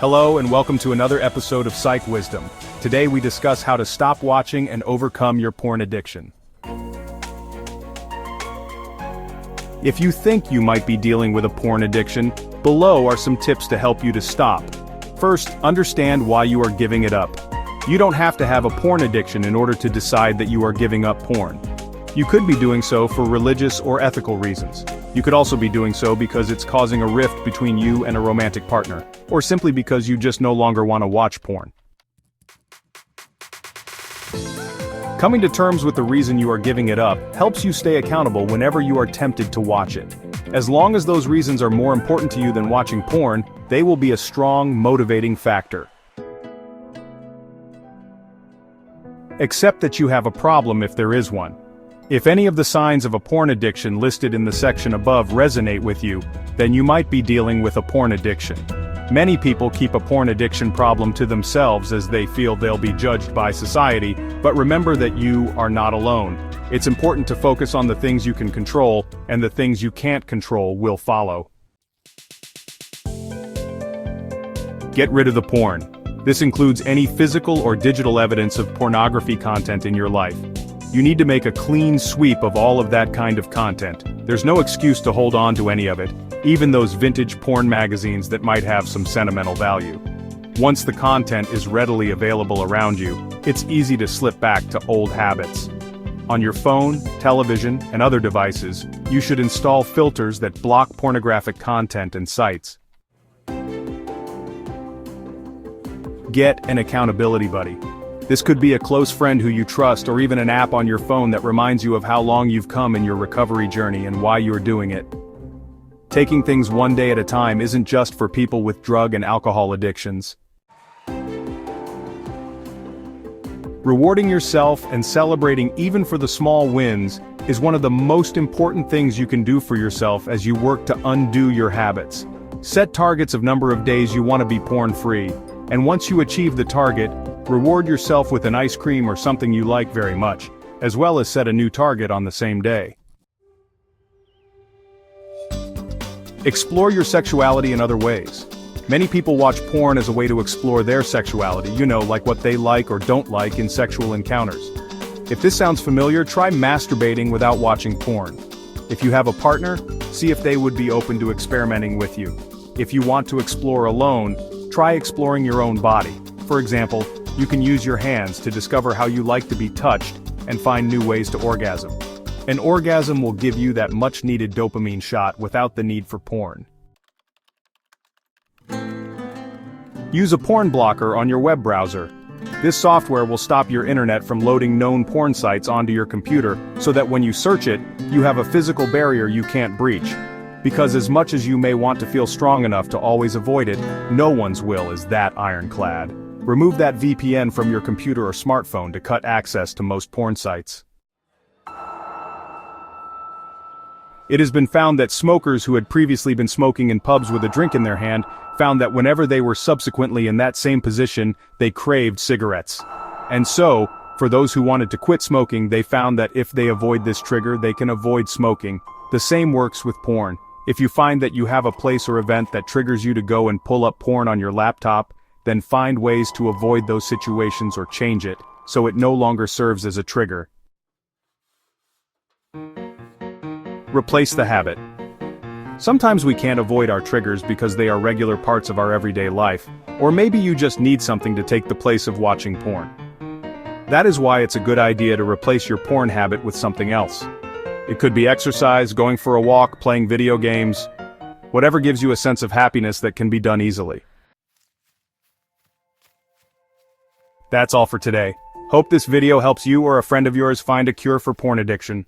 Hello and welcome to another episode of Psych Wisdom. Today we discuss how to stop watching and overcome your porn addiction. If you think you might be dealing with a porn addiction, below are some tips to help you to stop. First, understand why you are giving it up. You don't have to have a porn addiction in order to decide that you are giving up porn. You could be doing so for religious or ethical reasons. You could also be doing so because it's causing a rift between you and a romantic partner, or simply because you just no longer want to watch porn. Coming to terms with the reason you are giving it up helps you stay accountable whenever you are tempted to watch it. As long as those reasons are more important to you than watching porn, they will be a strong, motivating factor. Accept that you have a problem if there is one. If any of the signs of a porn addiction listed in the section above resonate with you, then you might be dealing with a porn addiction. Many people keep a porn addiction problem to themselves as they feel they'll be judged by society, but remember that you are not alone. It's important to focus on the things you can control, and the things you can't control will follow. Get rid of the porn. This includes any physical or digital evidence of pornography content in your life. You need to make a clean sweep of all of that kind of content. There's no excuse to hold on to any of it, even those vintage porn magazines that might have some sentimental value. Once the content is readily available around you, it's easy to slip back to old habits. On your phone, television, and other devices, you should install filters that block pornographic content and sites. Get an accountability buddy. This could be a close friend who you trust, or even an app on your phone that reminds you of how long you've come in your recovery journey and why you're doing it. Taking things one day at a time isn't just for people with drug and alcohol addictions. Rewarding yourself and celebrating even for the small wins is one of the most important things you can do for yourself as you work to undo your habits. Set targets of number of days you want to be porn-free, and once you achieve the target, reward yourself with an ice cream or something you like very much, as well as set a new target on the same day. Explore your sexuality in other ways. Many people watch porn as a way to explore their sexuality, like what they like or don't like in sexual encounters. If this sounds familiar, try masturbating without watching porn. If you have a partner, see if they would be open to experimenting with you. If you want to explore alone, try exploring your own body. For example, you can use your hands to discover how you like to be touched and find new ways to orgasm. An orgasm will give you that much-needed dopamine shot without the need for porn. Use a porn blocker on your web browser. This software will stop your internet from loading known porn sites onto your computer so that when you search it, you have a physical barrier you can't breach. Because as much as you may want to feel strong enough to always avoid it, no one's will is that ironclad. Remove that VPN from your computer or smartphone to cut access to most porn sites. It has been found that smokers who had previously been smoking in pubs with a drink in their hand found that whenever they were subsequently in that same position, they craved cigarettes. And so, for those who wanted to quit smoking, they found that if they avoid this trigger, they can avoid smoking. The same works with porn. If you find that you have a place or event that triggers you to go and pull up porn on your laptop, then find ways to avoid those situations or change it, so it no longer serves as a trigger. Replace the habit. Sometimes we can't avoid our triggers because they are regular parts of our everyday life, or maybe you just need something to take the place of watching porn. That is why it's a good idea to replace your porn habit with something else. It could be exercise, going for a walk, playing video games, whatever gives you a sense of happiness that can be done easily. That's all for today. Hope this video helps you or a friend of yours find a cure for porn addiction.